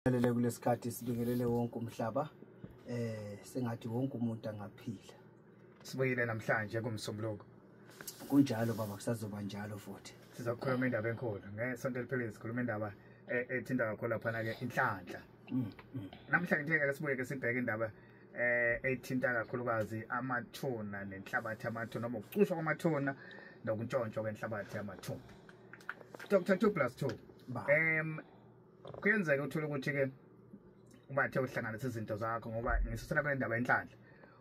Lele kulesikhathi sibingelele wonke umhlaba sengathi wonke umuntu angaphila. Sibuyile namhlanje kumsombuluko. Kunjalo baba kusazoba njalo futhi. Sizokhuluma indaba enkulu ngesonto liphezulu sikhuluma indaba ethinta kakhulu lapha ke inhlanhla. Namhlanje ngeke sibuye ke sibheke indaba ethinta kakhulukazi amathuna nenhlabathi yamathuna noma ukucushwa kwamathuna nokuntshontshwa kwenhlabathi yamathuna. Dr. 2+2. Kuyenzeka uthole ukuthi ke ubathe uhlanganisa izinto zakho ngoba ngisisela kule ndaba enhlanhla.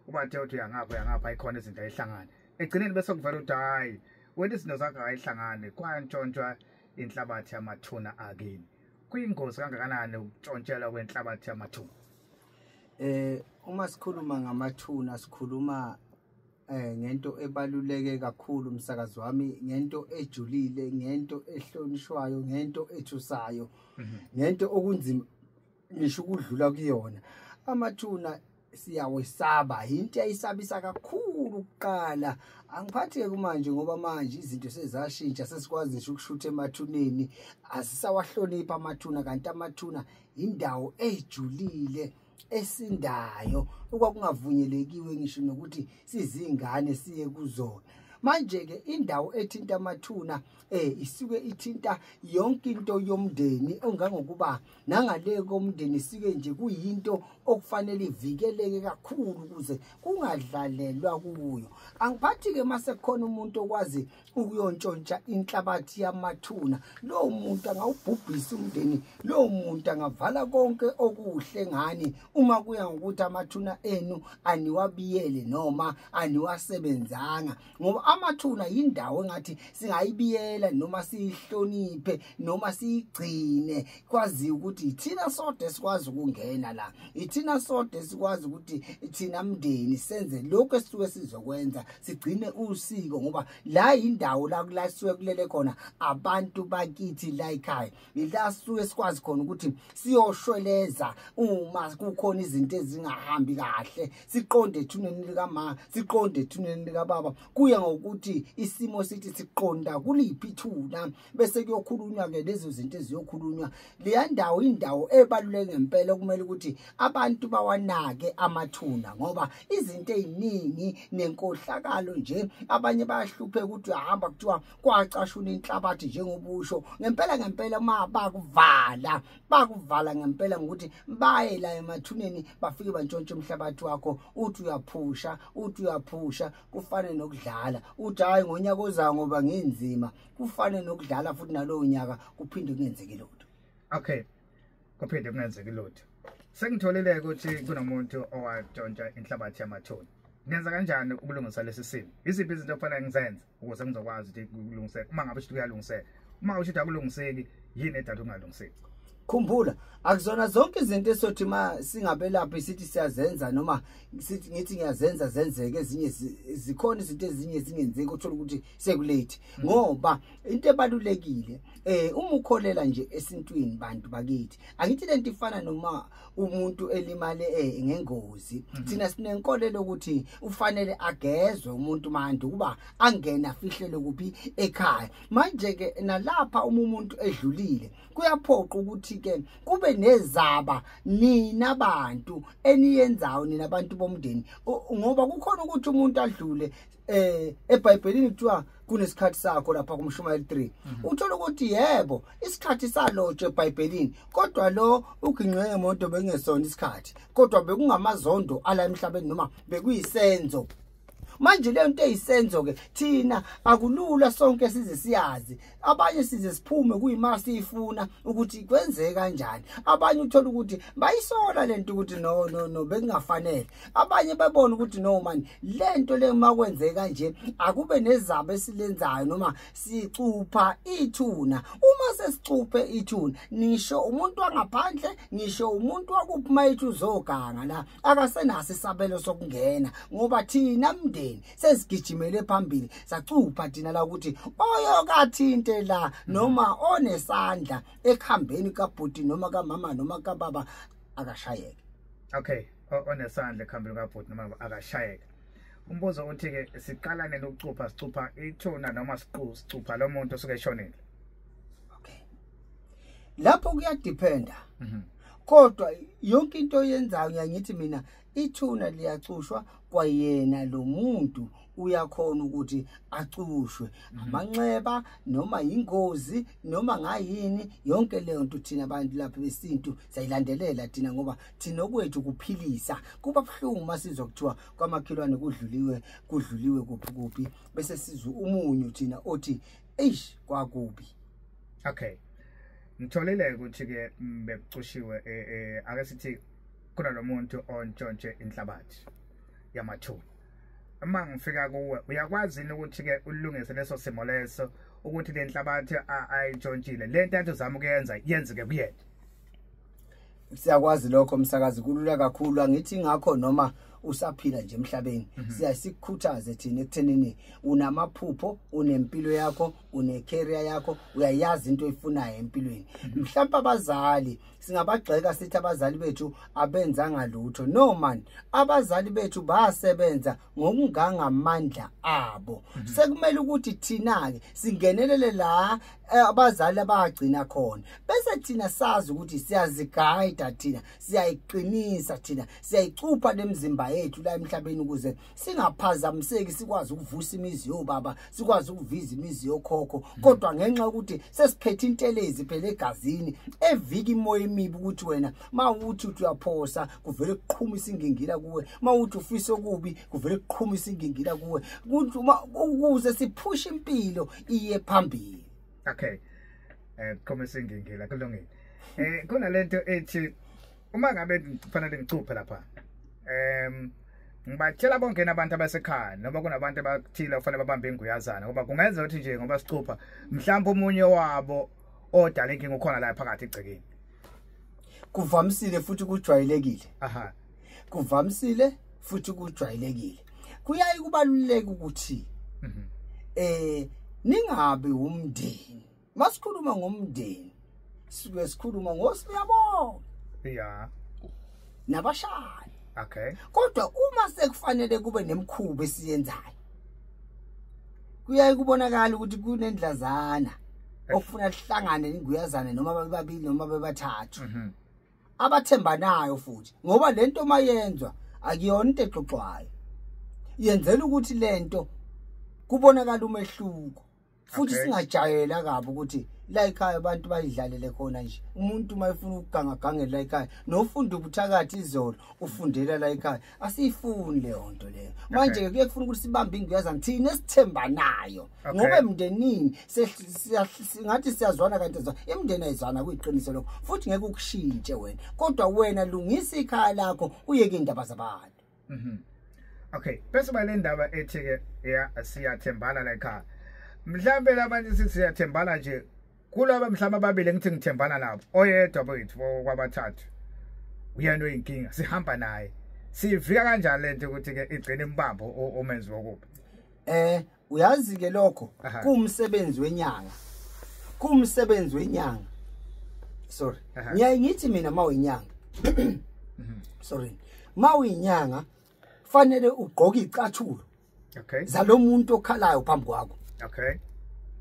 Ubathe uthi uyangapha ayikhona izinto ayihlangana. Egcineni bese kuvela uthi hayi wena izinto zakho ayihlangane kwantshontshwa inhlabathi yamathuna akini. Kuyingozi kangakanani ukuntshontshelwa kwenhlabathi yamathuna? Uma sikhuluma ngamathuna sikhuluma ngento ebaluleke kakhulu umsakazi wami, ngento ejulile, ngento ehlonishwayo, ngento ethusayo, ngento okunzima ngisho ukudlula kuyona. Amathuna siyawesaba, into ayisabisa kakhulu ukuqala. Angiphathi ke manje ngoba manje izinto sezashintsha, sesikwazi ngisho ukushutha emathuneni, asisawahlonipha amathuna, kanti amathuna indawo ejulile esindayo okwakungavunyelekiwe ngisho nokuthi sizingane siye kuzona. Manje ke indawo ethinta amathuna isuke ithinta yonke into yomndeni ongangokuba nangale komndeni isike nje kuyinto okufanele ivikeleke kakhulu ukuze kungadlalelwa kuyo. Angiphathi ke mase khona umuntu okwazi ukuyontshontsha inhlabathi yamathuna, lo muntu angawubhubhisa umndeni, lo muntu angavala konke okuhle ngani uma kuya ngokuthi amathuna enu aniwabiyele noma aniwasebenzanga. Ngoba amathuna yindawo engathi singayibiyela noma sihloniphe noma sigcine, kwazi ukuthi ithina sodwa sikwazi ukungena la, ithina sodwa sikwazi ukuthi thina mndeni senze lokho esisuke sizokwenza, sigcine usiko ngoba la indawo la kulasuke kulele khona abantu bakithi la ekhaya. Ila sisuke sikwazi khona ukuthi siyoshweleza uma kukhona izinto ezingahambi kahle, siqonde ethuneni likama, siqonde ethuneni likababa, kuya ukuthi isimo sithi siqonda kuliphi ithuna, bese kuyokhulunywa ke lezo zinto eziyokhulunywa. Le ndawo indawo ebaluleke ngempela okumele ukuthi abantu bawanake amathuna ngoba izinto eziningi nenkohlakalo nje abanye bayahlupheka ukuthi ahamba kuthiwa kwacashuna inhlabathi njengobusho. Ngempela uma bakuvala ngempela ngokuthi baye la emathuneni bafike bantshontshe umhlabathi wakho, uthi uyaphusha kufane nokudlala. Uthi hayi ngonyaka ozayo ngoba ngenzima, kufane nokudlala futhi nalowo nyaka kuphinde kungenzeke lutho. Okay, kuphinde kungenzeke lutho. Sengitholile ukuthi kunomuntu owatshontsha inhlabathi yamathuna. Ngenza kanjani ukulungisa lesi simo? Iziphi izinto okufanele ngizenze ukuze ngizokwazi ukuthi kulungiseke? Uma ngabe kuyalungiseka, uma usho akulungiseki, yini edala ukungalungiseki? Khumbula akuzona zonke izinto esothi ma singabe lapha isithi siyazenza noma sithi ngithi ngiyazenza zenzeke, ezinye zikhona izinto ezinye zingenzeki uthola ukuthi sekulate. Ngoba into ebalulekile uma ukholela nje esintwini bantu bakithi, angithi lento ifana noma umuntu elimale ngengozi, thina sinenkolelo ukuthi ufanele agezwe umuntu manje kuba angena afihlele kuphi ekhaya. Manje ke nalapha umuntu edlulile kuyaphoqa ukuthi ke kube nezaba nina abantu eniyenzayo, nina abantu bomndeni, ngoba kukhona ukuthi umuntu adlule eBhayibhelini kuthiwa kunesikhathi sakho lapha kuMshumayeli 3. Uthola ukuthi yebo isikhathi salotshwe eBhayibhelini, kodwa lo uginqe ngemoto bengesona isikhathi, kodwa bekungamazondo ala emhlabeni noma bekuyisenzo. Manje le nto eyisenzo ke thina akulula sonke size siyazi, abanye size siphume kuyima sifuna ukuthi kwenzeke kanjani. Abanye uthola ukuthi bayisola lento ukuthi no bekungafanele, abanye babona ukuthi no man lento le makwenzeka kanje akube nezaba esilenzayo noma sicupha ithuna. Uma sesicuphe ithuna nisho umuntu wangaphandle, ngisho umuntu wakuphuma ethu uzoganga la akasenaso isabelo sokungena ngoba thina mndeni sesigijimele phambili sacupha thina la ukuthi oyokathinte la noma onesandla ekhambeni kabhuti noma kamama noma kababa akashayeke. Okay, onesandla ekhambeni kabhuti noma akashayeke. Umbuzo uthi ke siqalane nokucupha, sicupha ithuna noma sicupha lo muntu osuke eshonile? Okay, lapho kuyadependa kodwa yonke into oyenzayo ngiyangithi mina ithuna liyacushwa kwayena lo muntu uyakhona ukuthi acushwe amanxeba noma ingozi noma ngayini yonke leyo nto thina abantu lapha besintu sayilandelela thina ngoba thina okwethu kuphilisa kuba buhlungu masizwa kuthiwa kwamakhelwane kudluliwe kuphi bese sizwe umunyu thina othi eish kwakubi. Okay, ngitholile ukuthi ke bekucushiwe ake sithi kuna lo muntu ontshontshe inhlabathi yamathuna. Uma ngifika kuwe uyakwazi ukuthi ke ulungise leso simo leso ukuthi le nhlabathi ayintshontshile lento athi uzama ukuyenza yenzeke kuyena. Siyakwazi lokho msakazi kulula kakhulu angithi ngakho noma usaphila nje emhlabeni siyasikhuthaze thina ekuthenini unamaphupho unempilo yakho une career yakho uyayazi into oyifunayo empilweni mhlawumbe abazali singabagxeka sithi abazali bethu abenzanga lutho no man abazali bethu basebenza ngokungangamandla abo sekumele ukuthi thina ke singenelele la abazali abagcina khona bese thina sazi ukuthi siyaziguide thina siyayiqinisa thina siyayicupha nemizimba yethu la emhlabeni ukuze singaphazamiseki sikwazi ukuvusa imizi yobaba sikwazi ukuviza imizi yokhokho kodwa ngenxa ukuthi sesiphethe intelezi phela egazini eviki imoya emibi ukuthi wena mawuthi uyaphosa kuvele kuqhumisa ingingila kuwe mawuthi ufisa okubi kuvele kuqhumisa ingingila kuwe ukuze siphushe impilo iye phambili. Okay, qhumisa ingingila kulungile. Kuna lento ethi uma ngabe kufanele ngicuphe lapha ngibatshela bonke nabantu abasekhaya noma kunabantu abathile kufanele babambe inguyazana ngoba kungenza ukuthi nje ngoba sicupha mhlawumbe umunye wabo odala inkinga ukhona la phakathi egcekeni. Kuvamisile futhi kujwayelekile. Aha. Kuvamisile futhi kujwayelekile. Kuyayi kubaluleke ukuthi ningabe umndeni. Masikhuluma ngomndeni. Sikhuluma ngosiyabonga. Yeah. Nabashani. Okay. Kodwa uma sekufanele kube nemikhuba esiyenzayo. Kuyayi kubonakala ukuthi kunendlazana okufuna lihlangane inguyazana noma bababili noma bebathathu. Abathembanayo futhi ngoba lento mayenzwa akuyona into exoxwayo. Yenzela ukuthi lento kubonakala umehluko. Futhi singajayela kabi ukuthi la ekhaya abantu bayidlalele khona nje umuntu mayefuna ukugangagangela la ekhaya nofunda ubuthakathi izolo ufundela la ekhaya asifuni leyo nto leyo manje ke kufuna ukuthi sibambe inguyazana thina esithembanayo ngoba emndenini singathi siyazwana kanti emndeni ayizwana kuyiqiniso lokho futhi ngeke ukushintshe wena kodwa wena lungisa ikhaya lakho uyeke indaba zabantu. Okay, bese balendaba ethi ke siyathembana la ekhaya mhlambe labantu siyathembana nje kulaba mhlamba ababili ngithi ngithembana nabo oyedwa bethu kwabathathu uyena oyinkinga sihamba naye sivika kanjani lento ukuthi ke igcine imbambo omenzi wokuba uyazi ke lokho kumsebenzi wenyanga sorry ngiyayithi mina mawinyanga sorry mawinyanga fanele ugqoke icathulo zalomuntu okhalayo phambi kwakho. Okay.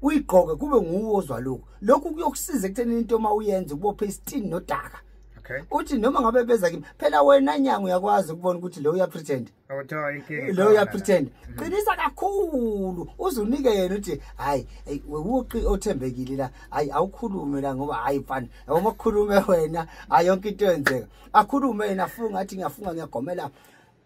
Uyigqoke kube nguwe ozwa lokhu kuyokusiza ekutheni into uma uyenza ubophe isitini nodaka. Okay. Uthi noma ngabe beza kimi phela wena nyanga uyakwazi ukubona ukuthi lo uyapretend. Awuthola inkinga. Lo uyapretend. Qinisa kakhulu uzunike yena uthi hayi wewuqi othembekile la hayi awukhulume la ngoba hayi mfana uma kukhulume wena ayonke into yenzeka akhulume yena afunga athi ngiyafunga ngiyagomela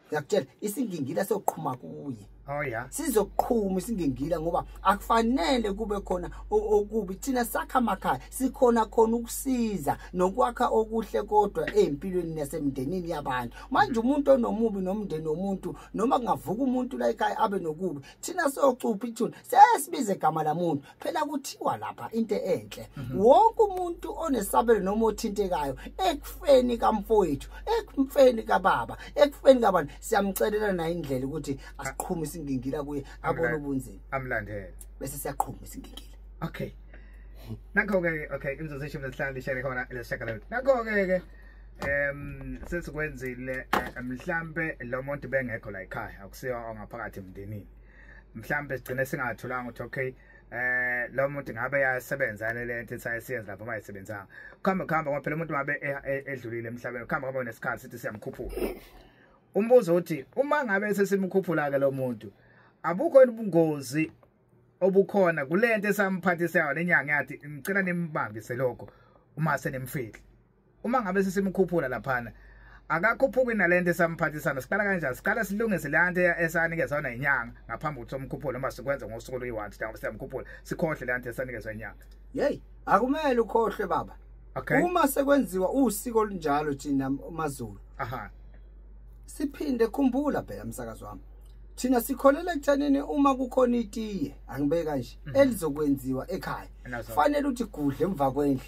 ngiyakutshela isingingila soqhuma kuye. Oh yeah. Sizoqhuma isingingila ngoba akufanele kube khona okubi thina sakha emakhaya sikhona khona ukusiza nokwakha okuhle kodwa empilweni nasemndenini yabantu manje umuntu onomubi nomndeni womuntu noma kungavuka umuntu la ekhaya abe nokubi thina siyocupha ithuna sesibize igama lamuntu phela kuthiwa lapha into enhle wonke umuntu onesabelo noma othintekayo ekufeni kamfowethu ekufeni kababa ekufeni kabantu siyamcelela na indlela ukuthi asiqhume isingingila kuye abone ubunzima amlandela bese siyaqhuma isingingila. Okay, nakho ke okay imizosho mhlawumbe ishare khona lesishakala nakho ke sesikwenzile mhlambe lo muntu bengekho la ekhaya akusiyo ongaphakathi emndenini mhlambe sigcine singatholanga ukuthi okay lo muntu ngabe yasebenzana lento esayisenza lapho mayisebenzanga khamba ngoba phela umuntu ngabe edlulile emhlabeni khamba ngoba nesikhathi sithi siyamkhuphula umbuzo uthi uma ngabe sesimkhuphula ke lo muntu abukho ubungozi obukhona kulento esamphathisayo lenyanga yathi ngicela nimbambise lokho uma senemfihli uma ngabe sesimkhuphula laphana akakhuphuki nalento esamphathisana siqala kanjani siqala silungise lento esanikezwa inyanga ngaphambi ukuthi somkhuphula uma sikwenza ngosuku oluyi-1 sithi siyamkhuphula sikhohle lento esanikezwa inyanga hey akumele ukhohle baba uma sekwenziwa usiko olunjalo thina maZulu siphinde khumbula phela umsakazo wami thina sikholela ekuthaneni uma kukhona itiye angibeke kanje elizokwenziwa ekhaya fanele uthi gudle emva kwendlu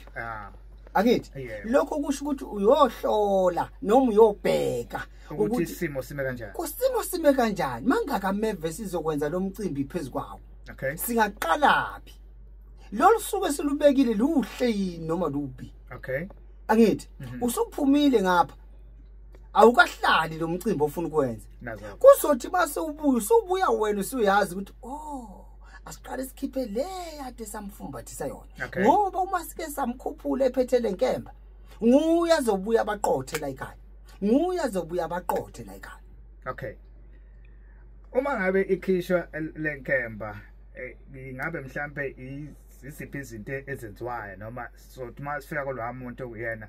akithi lokho kusho ukuthi uyohlola noma uyobheka ukuthi isimo sime kanjani kusimo sime kanjani mangakameve sizokwenza lo mcimbi phezukwawo singaqalaphi lolu suku esilubekile luhle noma lubi angithi usuphumile ngapha awukahlali lo mcimbi ofuna ukwenza kuzothi base ubuya wena usuyazi ukuthi asiqale sikhiphe le yade samfumbathisa yona ngoba uma sike samkhuphula ephethele nkemba nguya zobuya abaqothe la ekhaya uma ngabe ikhishwa lenkemba ngabe mhlambe iziphi izinto ezenziwayo noma sothi masifika kolwa umuntu uyena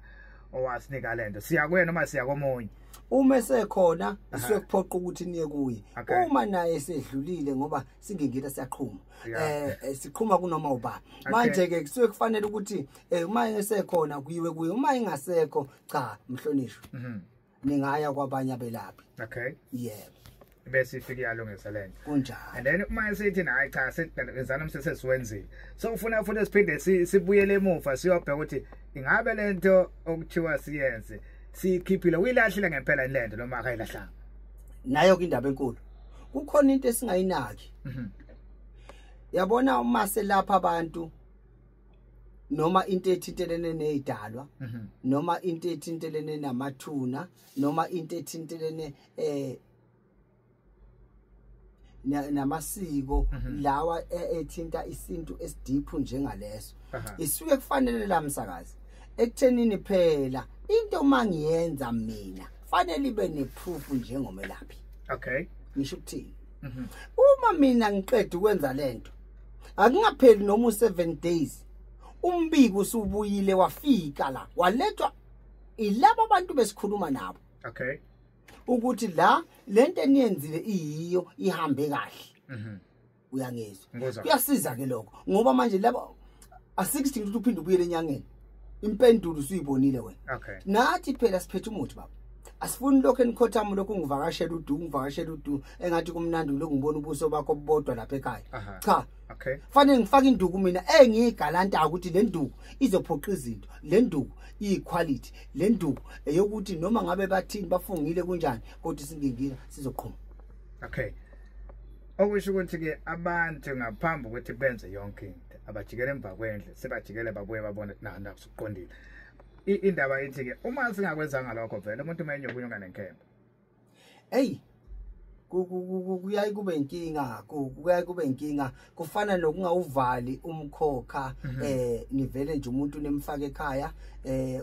owasinika lento siya kuye noma siya komunye uma esekhona siyokuphoqa ukuthi niye kuye uma naye esedlulile ngoba singingila siyaqhuma siqhuma kunoma ubani manje ke kusuke kufanele ukuthi uma esekhona kuyiwe kuye uma ingasekho cha mhlonishwa ningaya kwabanye abelaphi bese ifike yalungisa lento kunjalo and then uma esithi hayi cha sesizana umsesesiwenzile so ufuna futhi siphinde sibuyele emuva siyobheka ukuthi ingabe lento okuthiwa siyenze sikhiphile uyilahlile ngempela lento noma akayilahlanga nayo indaba enkulu kukhona into esingayinaki yabona uma selapha abantu noma into ethintelene nezidalwa noma into ethintelene namathuna noma into ethintelene namasiko lawa ethinta isintu esidiphu njengaleso isuke kufanele la msakazi ekuthenini phela into mangiyenza mina fanele ibe neproof njengomelaphi ngisho ukuthini uma mina ngiqeda ukwenza lento akungapheli noma u7 days umbiko usubuyile wafika la walethwa ilabo abantu besikhuluma nabo ukuthi la lento eniyenzile iyiyo ihambe kahle uyangizwa kuyasiza ke lokho ngoba manje labo asikudinga ukuthi uphinde ubuyele enyangeni impendulo usuyibonile wena nathi phela siphethe umuthi baba asifuni lokho enikhothamo lokho ngivakashela udu engathi kumnandi lokho ngibona ubuso bakho bodwa lapha ekhaya cha fanele ngifake induku mina engiyigalanta ukuthi le nduku izophoqa izinto le nduku iquality le nduku eyokuthi noma ngabe bathini bafungile kunjani kodwa singingila sizoqhuma okusho ukuthi ke abantu ngaphambi ukuthi benze yonke into abajikele emva kwendle sebajikele babuye babone nakusuqondile indaba ithi ke uma singakwenzanga lokho vele umuntu umenye ukunyuka nenkemba kuyayi kube inkinga kufana nokungawuvali umkhokha nivele nje umuntu nemfaka ekhaya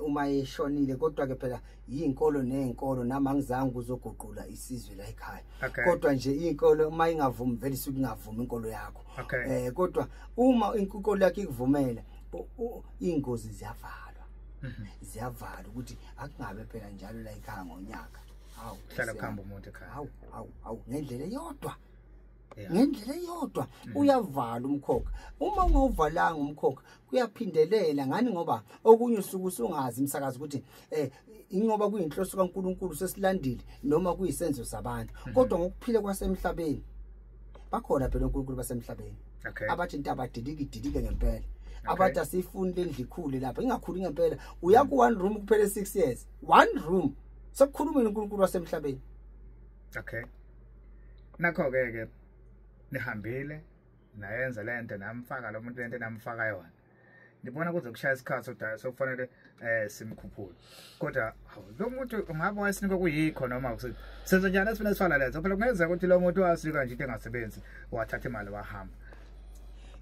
uma eshonile kodwa ke phela yinkolo nezinkolo nama angizange uzoguqula isizwe la ekhaya kodwa nje inkolo uma ingavumi vele isuke ingavumi inkolo yakho kodwa uma inkolo yakho ikuvumela ingozi ziyavalwa ukuthi akungabe phela njalo la ekhaya ngonyaka hlala khamba umuntu ekhaya ngendlela eyodwa uyavala umkhokha uma ungawuvalanga umkhokha kuyaphindelela ngani ngoba okunye usuku usungazi umsakazi ukuthi ingoba kuyinhloso kaNkuluNkulu sesilandile noma kuyisenzo sabantu kodwa ngokuphila kwasemhlabeni bakhona phela uNkulunkulu basemhlabeni abathi into abadidike ngempela abathi asifuni lendlu ikhule lapha ingakhuli ngempela uya ku one room kuphela 6 years one room sokukhuluma noNkulunkulu wasemhlabeni nakho ke nihambile nayenza lento namfaka lo muntu lento namfaka yona ngibona kuze kushaya isikhathi sokuthi sokufanele simkhuphule kodwa lo muntu ungabe wayesinike kuyikho noma senze njani esifuna sifana lezo phela kungenzeka ukuthi lo muntu wasika nje into engasebenzi wathatha imali wahamba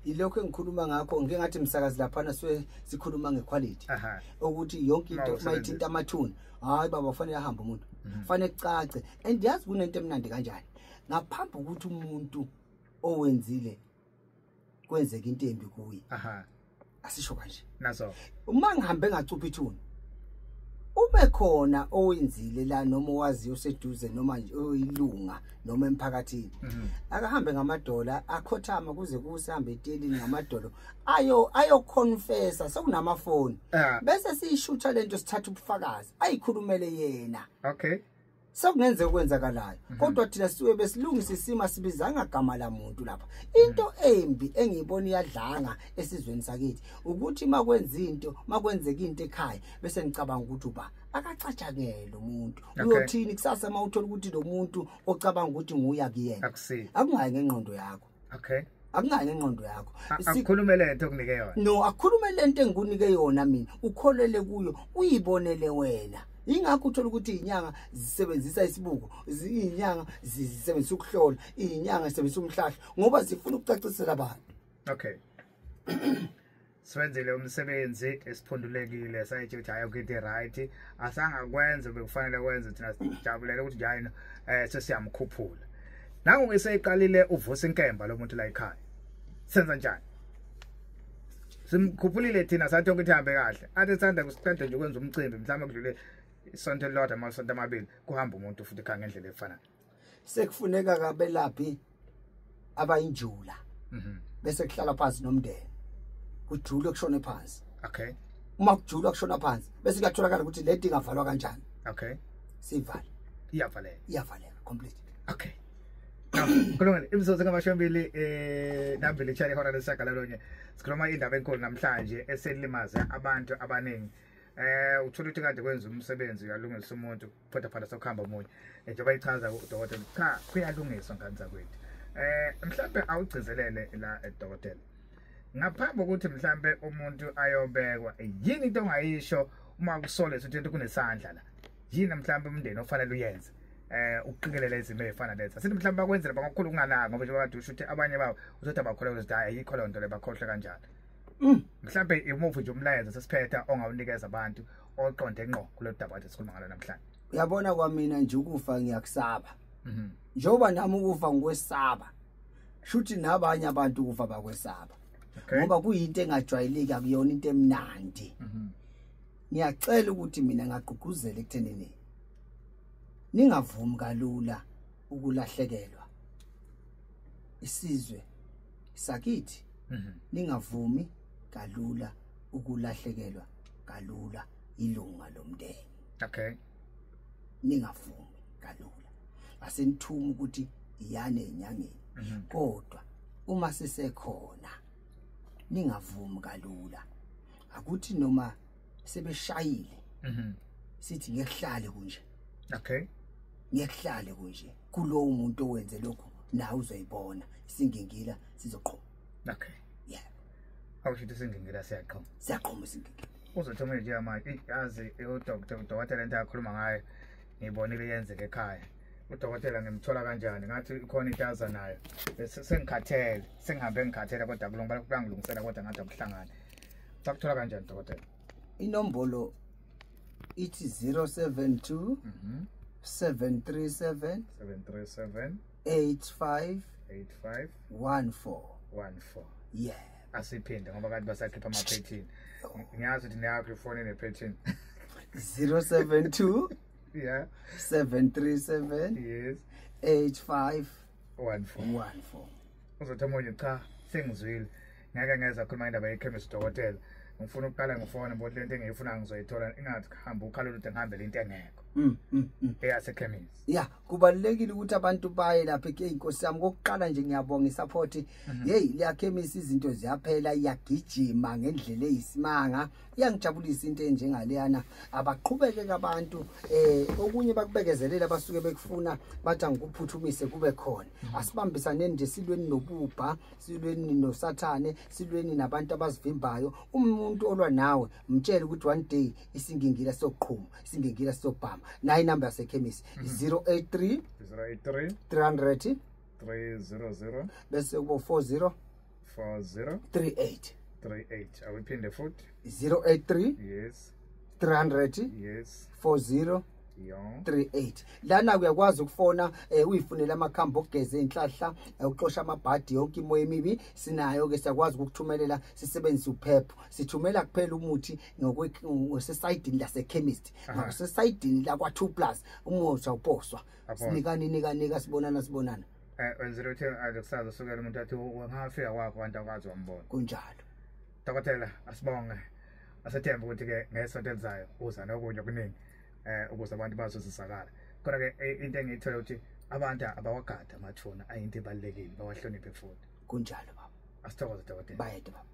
ilokho engikhuluma ngakho ngeke ngathi umsakazi lapha sikhuluma ngequality ukuthi yonke into mayithinta amathuna hayi baba fanele ahambe umuntu fanele kucace and yazi kunento emnandi kanjani ngaphambi ukuthi umuntu owenzile kwenzeka into embi kuyi asisho kanje naso uma ngihambe ngacupha ithuna ube khona owenzile la noma owaziyo seduze noma nje oyilunga noma emphakathini akahambe ngamadola akhothama kuze kusihambe etelini ngamadolo ayo confessa sekunamafoni bese siyishutha lento sithatha ubufakazi ayikhulumele yena okay sekungenzeka ukwenzakalayo kodwa thina siwe besilungisa isima sibizanga igama lamuntu lapha into embi engiyibona iyadlanga esizweni sakithi ukuthi makwenzeka into ekhaya bese ngicabanga ukuthi uba akacatshangelwe umuntu uyothini kusasa mawuthola ukuthi lo muntu ocabanga ukuthi nguya kuyena akungayi ngengqondo yakho okay akungayi ngengqondo yakho akukhulume lento okunike yona no akukhulume lento engikunike yona mina ukholele kuyo uyibonele wena ingakho uthola ukuthi inyanga zisebenzisa isibuko inyanga zisebenzisa ukuhlola inyanga zisebenzisa umhlahla ngoba zifuna ukucacisela abantu okay swenzele umsebenzi esiphundulekile sayithi ukuthi hayi ukuthi right asangakwenza bekufanele wenze thina sijabulele ukuthi njalo sesiyamkhuphula nangu ngiseyiqalile uvusa inkemba lo muntu la ekhaya senza njani simkhuphulile thina sathi ukuthi hambe kahle athi sanda kusiqede nje ukwenza umcimbi mhlawumbe kudlule isonto elilodwa amasonto amabili kuhamba umuntu futhi khanga ngendlela efanayo sekufuneka kabelaphi abayinjula bese kuhlala phansi nomndeni kujule kushone phansi okay uma kujula kushona phansi bese kuyatholakala ukuthi lento ingavalwa kanjani okay sivala iyavaleka complete okay kulungile imisozo ngamashambili nambili chali hora leshagalolonye sikhuluma indaba enkulu namhlanje eselimaza abantu abaningi uthola ukuthi kade kwenza umsebenzi uyalungisa umuntu photha sokuhamba umunye njengoba ichaza udokotela cha kuyalungiswa nganza kwethu mhlambe awugcizelele la edokotela ngaphambi ukuthi mhlambe umuntu ayobekwa yini into ongayisho uma kusole ukuthi kunesandla la yini mhlambe umndeni ofanele uyenze ukuqikelele izimo ezifana lezi asithi mhlambe bakwenzela bangakhulu kungalanga ngoba nje bathi usho ukuthi abanye babo uzothi abakholwa ukuthi hayi ayikho loo nto le bakhohle kanjalo mhlambe imove nje umlayezo sesiphetha ongawunikeza abantu oqonde ngqo kulo daba athi sikhuluma ngalo namhlanje uyabona kwamina nje ukufa ngiyakusaba njoba nami ukufa ngikwesaba shuthi nabanye abantu ukufa bakwesaba ngoba kuyinto engajwayeleki akuyona into emnandi ngiyacela ukuthi mina ngagqugquzela ekuthenini ningavumi kalula ukulahlekelwa isizwe sakithi ningavumi kalula ukulahlekelwa kalula ilunga lomndeni okay ningavumi kalula asenithuma ukuthi iyane enyangeni kodwa uma sisekhona ningavumi kalula akuthi noma sebeshayile sithi ngekuhlale kunje okay ngekuhlale kunje kulowo umuntu owenze lokho nawe uzoyibona singingila sizoqhuma okay yeah awushithi singingila siyaqhuma singingila uzothoma nje manje yazi udokotela into akhuluma ngayo ngibonile yenzeke ekhaya udokotela ngimthola kanjani ngathi ikhona itaza nayo sengikhathele sengihambe ngikhathele kodwa kulungilungisela kodwa ngathi akuhlangane sakuthola kanjani dokotela inombolo ithi 072 737 85 14 yeah asiphinde ngoba kanti basakhipha ama-13 ngiyazi ukuthi neyakho ifoni ene-13 072 yeah 737 yes 8514 uzothi omunye cha sengizwile ngeke ngeza khuluma indaba yekhemisi dokotela ngifuna ukuqala ngifona ngoba lento engiyifuna ngizoyithola ingathi hamba ukhalula ukuthi ngihambele into engekho eyasekhemisi yeah kubalekile ukuthi abantu baye lapha inkosi yami kokuqala nje ngiyabonga isupport hey leya khemisi izinto ziyaphela iyagijima ngendlela eyisimanga iyangijabulisa into enjengaleyana abaqhubeke abantu okunye bakubekezelela basuke bekufuna bathi ngikuphuthumise kube khona asibambisaneni nje silweni nobubha silweni nosathane silweni nabantu abazivimbayo umuntu olwa nawe mtshele ukuthi one day isingingila sokuqhuma isingingila sokubhama nayi number yasekhemisi 083 300 bese kubo 40 38 38. Awuphinde futhi. 083 Yes. 300 Yes. 40 Yo. 38 lana uyakwazi ukufona uyifunela amakhambi okugeza inhlahla ukuxosha amabhadi yonke imoya emibi sinayo ke siyakwazi ukuthumelela sisebenzisa uphepho sithumela kuphela umuthi ngokwesidini lase chemist ngokwesidini la kwa 2+ umuthi awuposwa sinika sibonana Wenzela ukuthi akusazi sukela umuntu athi ngafika kwakho abantu akwazi wambona kunjalo dokotela asibonge asethemba ukuthi ke ngesonto elizayo uza nokunye okuningi ukuze abantu bazosizakala kodwa ke into engiyithola ukuthi abantu abawagada amathuna ayinto ebalekile bawahloniphe futhi kunjalo baba asithokoze dokotela bayede baba